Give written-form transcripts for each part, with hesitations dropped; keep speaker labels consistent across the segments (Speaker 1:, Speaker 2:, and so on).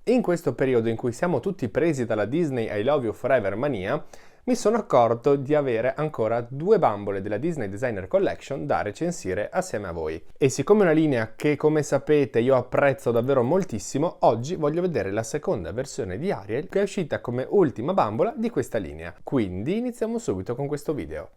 Speaker 1: In questo periodo in cui siamo tutti presi dalla Disney I Love You Forever mania, mi sono accorto di avere ancora 2 bambole della Disney Designer Collection da recensire assieme a voi. E siccome è una linea che, come sapete, io apprezzo davvero moltissimo, oggi voglio vedere la seconda versione di Ariel che è uscita come ultima bambola di questa linea. Quindi iniziamo subito con questo video.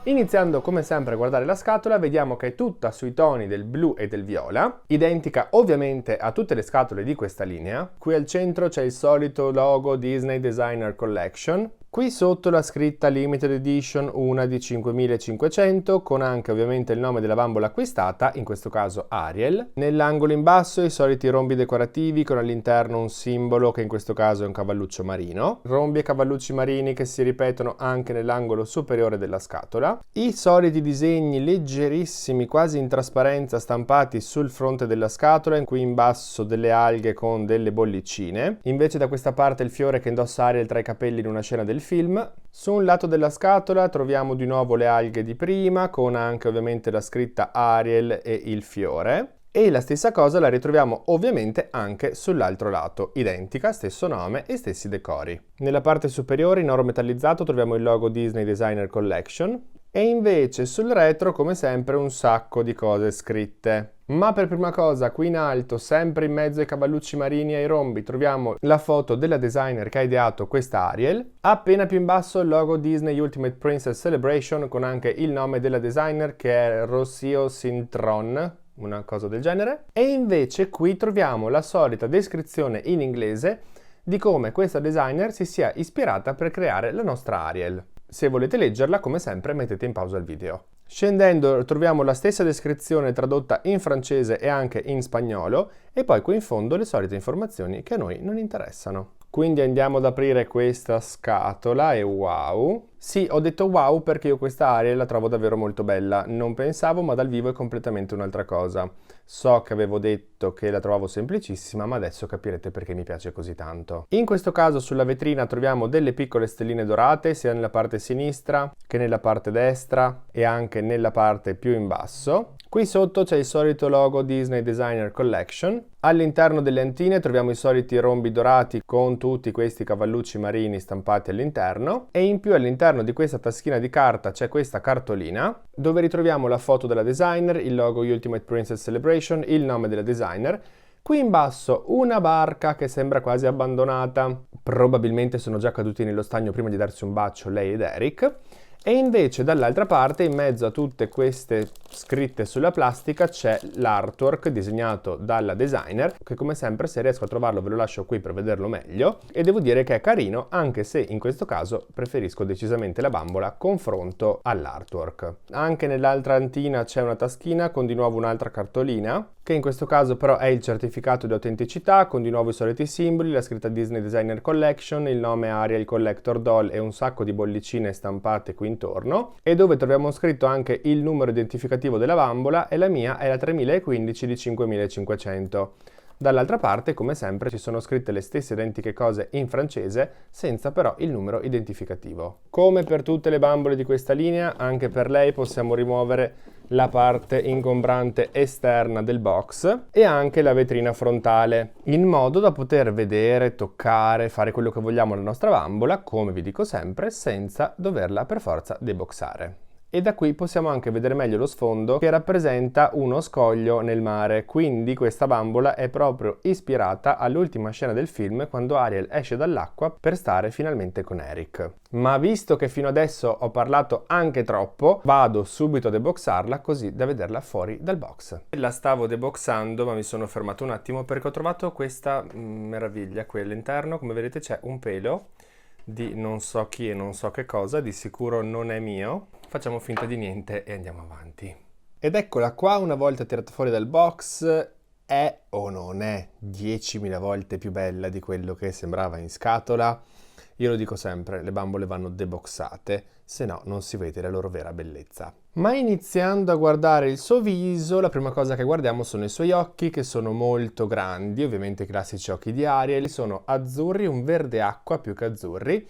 Speaker 1: Iniziando come sempre a guardare la scatola, vediamo che è tutta sui toni del blu e del viola, identica ovviamente a tutte le scatole di questa linea. Qui al centro c'è il solito logo Disney Designer Collection. Qui sotto la scritta Limited Edition, una di 5500, con anche ovviamente il nome della bambola acquistata, in questo caso Ariel. Nell'angolo in basso i soliti rombi decorativi con all'interno un simbolo che in questo caso è un cavalluccio marino. Rombi e cavallucci marini che si ripetono anche nell'angolo superiore della scatola. I soliti disegni leggerissimi, quasi in trasparenza, stampati sul fronte della scatola, qui in basso delle alghe con delle bollicine. Invece da questa parte il fiore che indossa Ariel tra i capelli in una scena del film. Su un lato della scatola troviamo di nuovo le alghe di prima, con anche ovviamente la scritta Ariel e il fiore. E la stessa cosa la ritroviamo ovviamente anche sull'altro lato, identica, stesso nome e stessi decori. Nella parte superiore in oro metallizzato troviamo il logo Disney Designer Collection e invece sul retro come sempre un sacco di cose scritte. Ma per prima cosa qui in alto, sempre in mezzo ai cavallucci marini e ai rombi, troviamo la foto della designer che ha ideato questa Ariel. Appena più in basso il logo Disney Ultimate Princess Celebration con anche il nome della designer che è Rocio Cintron, una cosa del genere. E invece qui troviamo la solita descrizione in inglese di come questa designer si sia ispirata per creare la nostra Ariel. Se volete leggerla, come sempre, mettete in pausa il video. Scendendo troviamo la stessa descrizione tradotta in francese e anche in spagnolo e poi qui in fondo le solite informazioni che a noi non interessano. Quindi andiamo ad aprire questa scatola e wow! Sì, ho detto wow perché io questa Ariel la trovo davvero molto bella. Non pensavo, ma dal vivo è completamente un'altra cosa. So che avevo detto che la trovavo semplicissima, ma adesso capirete perché mi piace così tanto. In questo caso sulla vetrina troviamo delle piccole stelline dorate, sia nella parte sinistra che nella parte destra e anche nella parte più in basso. Qui sotto c'è il solito logo Disney Designer Collection. All'interno delle antine troviamo i soliti rombi dorati con tutti questi cavallucci marini stampati all'interno e in più all'interno di questa taschina di carta c'è questa cartolina dove ritroviamo la foto della designer, il logo Ultimate Princess Celebration, il nome della designer. Qui in basso una barca che sembra quasi abbandonata, probabilmente sono già caduti nello stagno prima di darsi un bacio lei ed Eric. E invece dall'altra parte, in mezzo a tutte queste scritte sulla plastica, c'è l'artwork disegnato dalla designer, che come sempre se riesco a trovarlo ve lo lascio qui per vederlo meglio, e devo dire che è carino, anche se in questo caso preferisco decisamente la bambola confronto all'artwork. Anche nell'altra antina c'è una taschina con di nuovo un'altra cartolina, che in questo caso però è il certificato di autenticità, con di nuovo i soliti simboli, la scritta Disney Designer Collection, il nome Ariel Collector Doll e un sacco di bollicine stampate qui intorno, e dove troviamo scritto anche il numero identificativo della bambola e la mia è la 3015 di 5500. Dall'altra parte, come sempre, ci sono scritte le stesse identiche cose in francese, senza però il numero identificativo. Come per tutte le bambole di questa linea, anche per lei possiamo rimuovere la parte ingombrante esterna del box e anche la vetrina frontale, in modo da poter vedere, toccare, fare quello che vogliamo alla nostra bambola, come vi dico sempre, senza doverla per forza deboxare. E da qui possiamo anche vedere meglio lo sfondo che rappresenta uno scoglio nel mare, quindi questa bambola è proprio ispirata all'ultima scena del film quando Ariel esce dall'acqua per stare finalmente con Eric. Ma visto che fino adesso ho parlato anche troppo, vado subito a deboxarla così da vederla fuori dal box. La stavo deboxando ma mi sono fermato un attimo perché ho trovato questa meraviglia qui all'interno. Come vedete c'è un pelo di non so chi e non so che cosa, di sicuro non è mio. Facciamo finta di niente e andiamo avanti. Ed eccola qua, una volta tirata fuori dal box, è o non è 10.000 volte più bella di quello che sembrava in scatola. Io lo dico sempre, le bambole vanno deboxate, se no non si vede la loro vera bellezza. Ma iniziando a guardare il suo viso, la prima cosa che guardiamo sono i suoi occhi, che sono molto grandi, ovviamente i classici occhi di Ariel, sono azzurri, un verde acqua più che azzurri,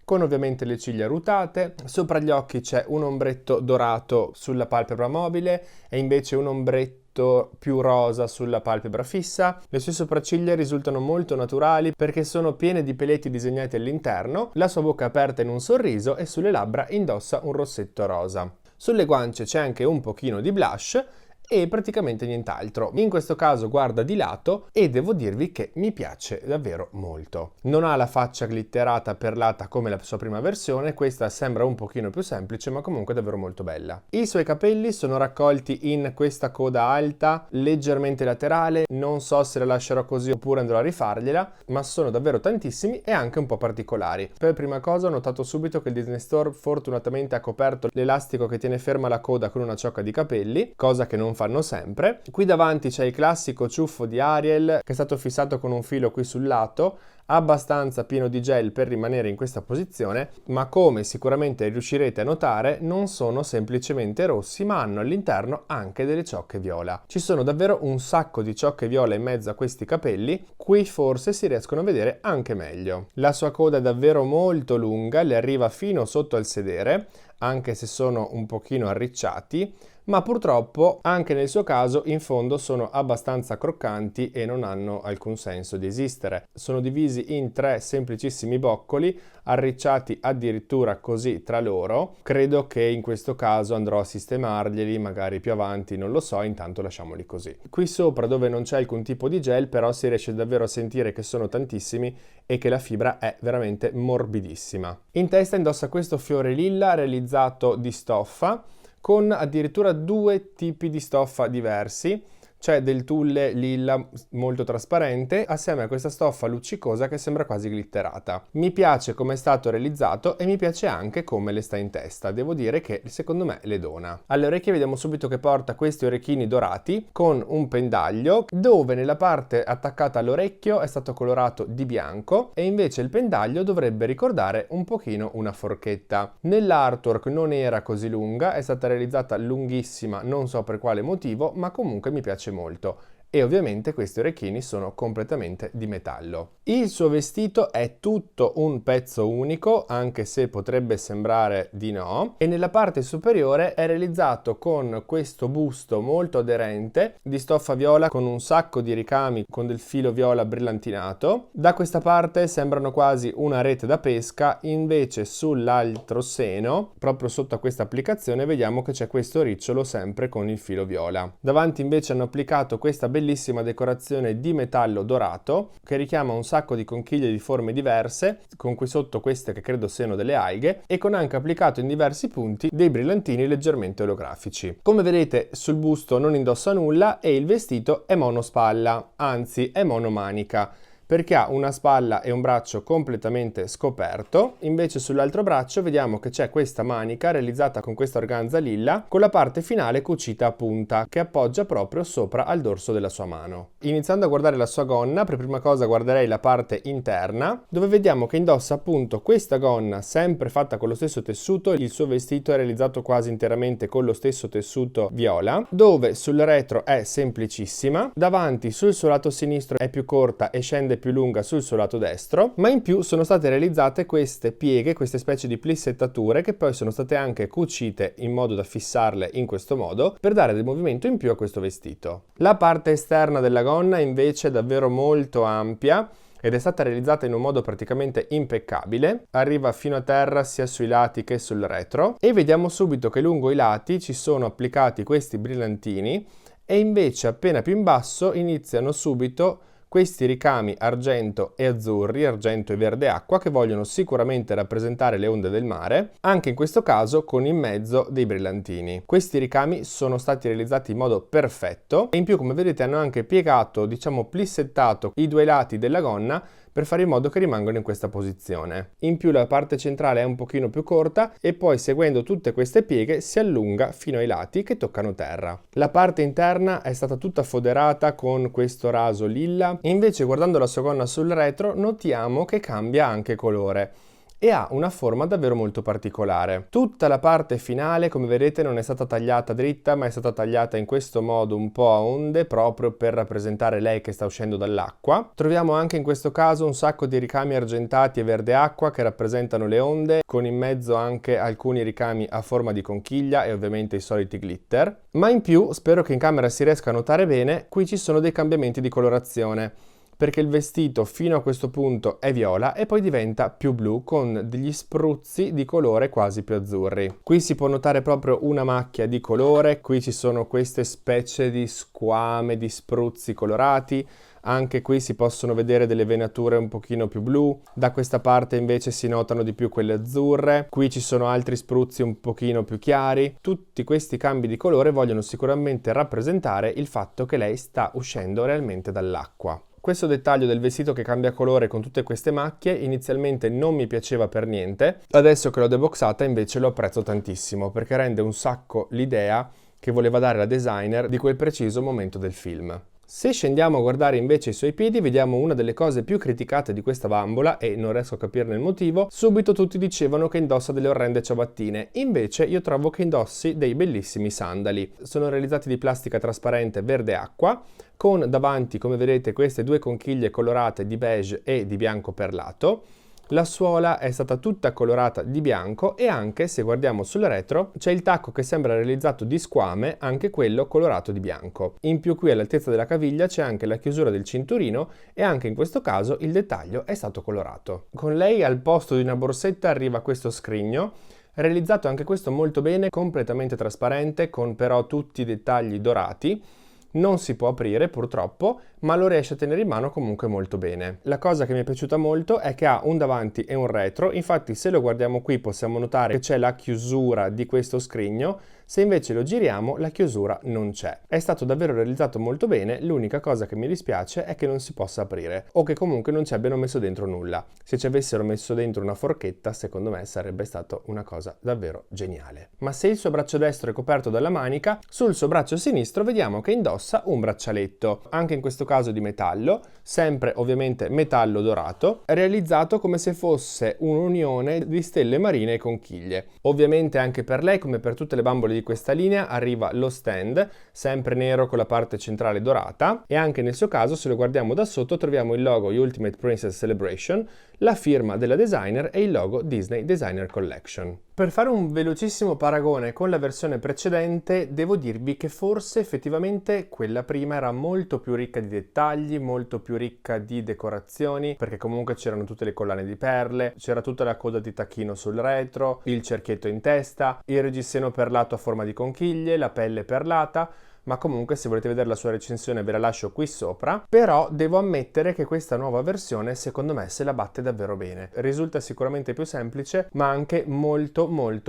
Speaker 1: con ovviamente le ciglia rutate. Sopra gli occhi c'è un ombretto dorato sulla palpebra mobile e invece un ombretto più rosa sulla palpebra fissa. Le sue sopracciglia risultano molto naturali perché sono piene di peletti disegnati all'interno, la sua bocca è aperta in un sorriso e sulle labbra indossa un rossetto rosa. Sulle guance c'è anche un pochino di blush e praticamente nient'altro. In questo caso guarda di lato e devo dirvi che mi piace davvero molto. Non ha la faccia glitterata perlata come la sua prima versione, questa sembra un pochino più semplice ma comunque davvero molto bella. I suoi capelli sono raccolti in questa coda alta, leggermente laterale, non so se la lascerò così oppure andrò a rifargliela, ma sono davvero tantissimi e anche un po' particolari. Per prima cosa ho notato subito che il Disney Store fortunatamente ha coperto l'elastico che tiene ferma la coda con una ciocca di capelli, cosa che non fanno sempre. Qui davanti c'è il classico ciuffo di Ariel che è stato fissato con un filo qui sul lato, abbastanza pieno di gel per rimanere in questa posizione, ma come sicuramente riuscirete a notare non sono semplicemente rossi ma hanno all'interno anche delle ciocche viola. Ci sono davvero un sacco di ciocche viola in mezzo a questi capelli, qui forse si riescono a vedere anche meglio. La sua coda è davvero molto lunga, le arriva fino sotto al sedere, anche se sono un pochino arricciati, ma purtroppo anche nel suo caso in fondo sono abbastanza croccanti e non hanno alcun senso di esistere. Sono divisi in 3 semplicissimi boccoli, arricciati addirittura così tra loro. Credo che in questo caso andrò a sistemarglieli, magari più avanti, non lo so, intanto lasciamoli così. Qui sopra dove non c'è alcun tipo di gel però si riesce davvero a sentire che sono tantissimi e che la fibra è veramente morbidissima. In testa indossa questo fiore lilla realizzato di stoffa, con addirittura 2 tipi di stoffa diversi. C'è del tulle lilla molto trasparente assieme a questa stoffa luccicosa che sembra quasi glitterata. Mi piace come è stato realizzato e mi piace anche come le sta in testa. Devo dire che secondo me le dona. Alle orecchie vediamo subito che porta questi orecchini dorati con un pendaglio dove nella parte attaccata all'orecchio è stato colorato di bianco e invece il pendaglio dovrebbe ricordare un pochino una forchetta. Nell'artwork non era così lunga, è stata realizzata lunghissima, non so per quale motivo, ma comunque mi piace molto. E ovviamente questi orecchini sono completamente di metallo. Il suo vestito è tutto un pezzo unico, anche se potrebbe sembrare di no, e nella parte superiore è realizzato con questo busto molto aderente di stoffa viola con un sacco di ricami con del filo viola brillantinato. Da questa parte sembrano quasi una rete da pesca, invece sull'altro seno, proprio sotto a questa applicazione, vediamo che c'è questo ricciolo sempre con il filo viola. Davanti invece hanno applicato questa bellissima decorazione di metallo dorato che richiama un sacco di conchiglie di forme diverse, con qui sotto queste che credo siano delle alghe, e con anche applicato in diversi punti dei brillantini leggermente olografici. Come vedete sul busto non indossa nulla e il vestito è monospalla, anzi è monomanica, perché ha una spalla e un braccio completamente scoperto. Invece sull'altro braccio vediamo che c'è questa manica realizzata con questa organza lilla con la parte finale cucita a punta che appoggia proprio sopra al dorso della sua mano. Iniziando a guardare la sua gonna, per prima cosa guarderei la parte interna dove vediamo che indossa appunto questa gonna sempre fatta con lo stesso tessuto. Il suo vestito è realizzato quasi interamente con lo stesso tessuto viola, dove sul retro è semplicissima, davanti sul suo lato sinistro è più corta e scende più lunga sul suo lato destro, ma in più sono state realizzate queste pieghe, queste specie di plissettature che poi sono state anche cucite in modo da fissarle in questo modo per dare del movimento in più a questo vestito. La parte esterna della gonna invece è davvero molto ampia ed è stata realizzata in un modo praticamente impeccabile, arriva fino a terra sia sui lati che sul retro e vediamo subito che lungo i lati ci sono applicati questi brillantini e invece appena più in basso iniziano subito questi ricami argento e azzurri, argento e verde acqua, che vogliono sicuramente rappresentare le onde del mare, anche in questo caso con in mezzo dei brillantini. Questi ricami sono stati realizzati in modo perfetto e in più, come vedete, hanno anche piegato, diciamo plissettato i 2 lati della gonna per fare in modo che rimangano in questa posizione. In più la parte centrale è un pochino più corta e poi seguendo tutte queste pieghe si allunga fino ai lati che toccano terra. La parte interna è stata tutta foderata con questo raso lilla e invece guardando la sua gonna sul retro notiamo che cambia anche colore. e ha una forma davvero molto particolare. Tutta la parte finale, come vedete, non è stata tagliata dritta, ma è stata tagliata in questo modo un po' a onde, proprio per rappresentare lei che sta uscendo dall'acqua. Troviamo anche in questo caso un sacco di ricami argentati e verde acqua che rappresentano le onde, con in mezzo anche alcuni ricami a forma di conchiglia e ovviamente i soliti glitter. Ma in più, spero che in camera si riesca a notare bene, qui ci sono dei cambiamenti di colorazione, perché il vestito fino a questo punto è viola e poi diventa più blu con degli spruzzi di colore quasi più azzurri. Qui si può notare proprio una macchia di colore, qui ci sono queste specie di squame, di spruzzi colorati. Anche qui si possono vedere delle venature un pochino più blu, da questa parte invece si notano di più quelle azzurre, qui ci sono altri spruzzi un pochino più chiari. Tutti questi cambi di colore vogliono sicuramente rappresentare il fatto che lei sta uscendo realmente dall'acqua. Questo dettaglio del vestito che cambia colore con tutte queste macchie inizialmente non mi piaceva per niente, adesso che l'ho deboxata invece lo apprezzo tantissimo perché rende un sacco l'idea che voleva dare la designer di quel preciso momento del film. Se scendiamo a guardare invece i suoi piedi, vediamo una delle cose più criticate di questa bambola e non riesco a capirne il motivo. Subito tutti dicevano che indossa delle orrende ciabattine, invece io trovo che indossi dei bellissimi sandali. Sono realizzati di plastica trasparente verde acqua, con davanti, come vedete, queste due conchiglie colorate di beige e di bianco perlato. La suola è stata tutta colorata di bianco e anche, se guardiamo sul retro, c'è il tacco che sembra realizzato di squame, anche quello colorato di bianco. In più qui all'altezza della caviglia c'è anche la chiusura del cinturino e anche in questo caso il dettaglio è stato colorato. Con lei al posto di una borsetta arriva questo scrigno, realizzato anche questo molto bene, completamente trasparente, con però tutti i dettagli dorati. Non si può aprire purtroppo, ma lo riesce a tenere in mano comunque molto bene. La cosa che mi è piaciuta molto è che ha un davanti e un retro, infatti se lo guardiamo qui possiamo notare che c'è la chiusura di questo scrigno, se invece lo giriamo la chiusura non c'è. È stato davvero realizzato molto bene, l'unica cosa che mi dispiace è che non si possa aprire, o che comunque non ci abbiano messo dentro nulla. Se ci avessero messo dentro una forchetta, secondo me sarebbe stata una cosa davvero geniale. Ma se il suo braccio destro è coperto dalla manica, sul suo braccio sinistro vediamo che indossa un braccialetto, anche in questo caso di metallo, sempre ovviamente metallo dorato, realizzato come se fosse un'unione di stelle marine e conchiglie. Ovviamente anche per lei, come per tutte le bambole di questa linea, arriva lo stand, sempre nero con la parte centrale dorata, e anche nel suo caso, se lo guardiamo da sotto, troviamo il logo Ultimate Princess Celebration, la firma della designer e il logo Disney Designer Collection. Per fare un velocissimo paragone con la versione precedente, devo dirvi che forse effettivamente quella prima era molto più ricca di dettagli, molto più ricca di decorazioni, perché comunque c'erano tutte le collane di perle, c'era tutta la coda di tacchino sul retro, il cerchietto in testa, il reggiseno perlato a forma di conchiglie, la pelle perlata. Ma comunque se volete vedere la sua recensione ve la lascio qui sopra, però devo ammettere che questa nuova versione secondo me se la batte davvero bene. Risulta sicuramente più semplice, ma anche molto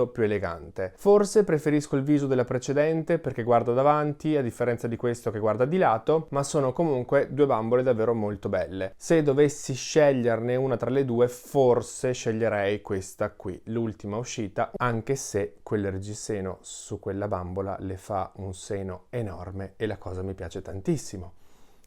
Speaker 1: più elegante. Forse preferisco il viso della precedente perché guarda davanti, a differenza di questo che guarda di lato, ma sono comunque due bambole davvero molto belle. Se dovessi sceglierne una tra le due, forse sceglierei questa qui, l'ultima uscita, anche se quel reggiseno su quella bambola le fa un seno enorme e la cosa mi piace tantissimo.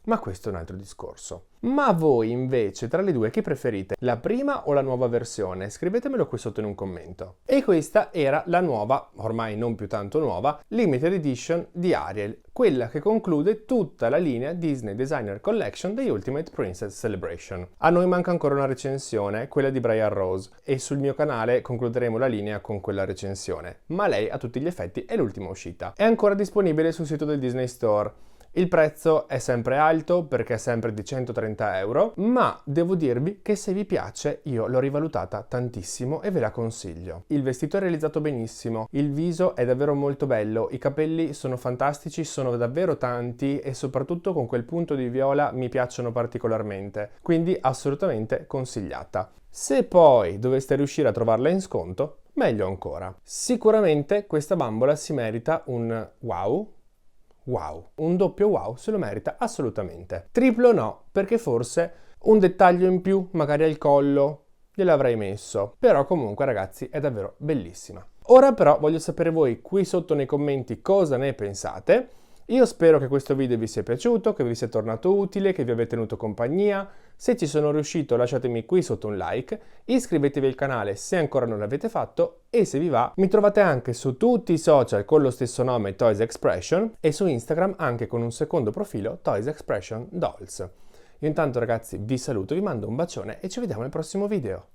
Speaker 1: Ma questo è un altro discorso. Ma voi invece tra le due chi preferite? La prima o la nuova versione? Scrivetemelo qui sotto in un commento. E questa era la nuova, ormai non più tanto nuova, Limited Edition di Ariel, quella che conclude tutta la linea Disney Designer Collection degli Ultimate Princess Celebration. A noi manca ancora una recensione, quella di Briar Rose, e sul mio canale concluderemo la linea con quella recensione, ma lei a tutti gli effetti è l'ultima uscita. È ancora disponibile sul sito del Disney Store. Il prezzo è sempre alto perché è sempre di 130 euro, ma devo dirvi che se vi piace io l'ho rivalutata tantissimo e ve la consiglio. Il vestito è realizzato benissimo, il viso è davvero molto bello, i capelli sono fantastici, sono davvero tanti e soprattutto con quel punto di viola mi piacciono particolarmente, quindi assolutamente consigliata. Se poi doveste riuscire a trovarla in sconto, meglio ancora. Sicuramente questa bambola si merita un wow. Wow, un doppio wow se lo merita assolutamente. Triplo no, perché forse un dettaglio in più, magari al collo, gliel'avrei messo. Però comunque ragazzi è davvero bellissima. Ora però voglio sapere voi qui sotto nei commenti cosa ne pensate. Io spero che questo video vi sia piaciuto, che vi sia tornato utile, che vi abbia tenuto compagnia. Se ci sono riuscito lasciatemi qui sotto un like, iscrivetevi al canale se ancora non l'avete fatto e se vi va mi trovate anche su tutti i social con lo stesso nome Toys Expression e su Instagram anche con un secondo profilo Toys Expression Dolls. Io intanto ragazzi vi saluto, vi mando un bacione e ci vediamo al prossimo video.